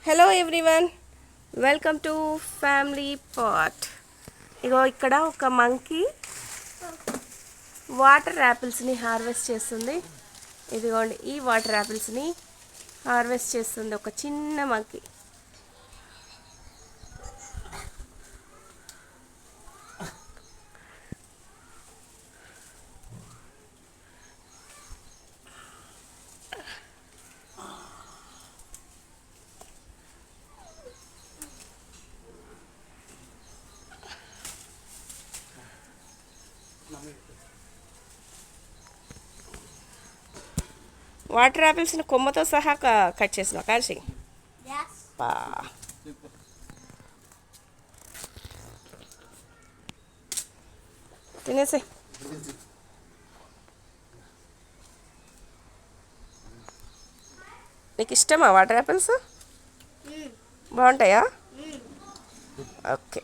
Hello everyone, welcome to family pot. ఇగో ఇక్కడ ఒక మంకీ వాటర్ యాపిల్స్ని హార్వెస్ట్ చేస్తుంది. ఇదిగోండి, ఈ వాటర్ యాపిల్స్ని హార్వెస్ట్ చేస్తుంది ఒక చిన్న మంకీ. వాటర్ యాపిల్స్ని కొమ్మతో సహా కట్ చేసిన కాల్చి తినేసే. నీకు ఇష్టమా వాటర్ యాపిల్స్? బాగుంటాయా? ఓకే.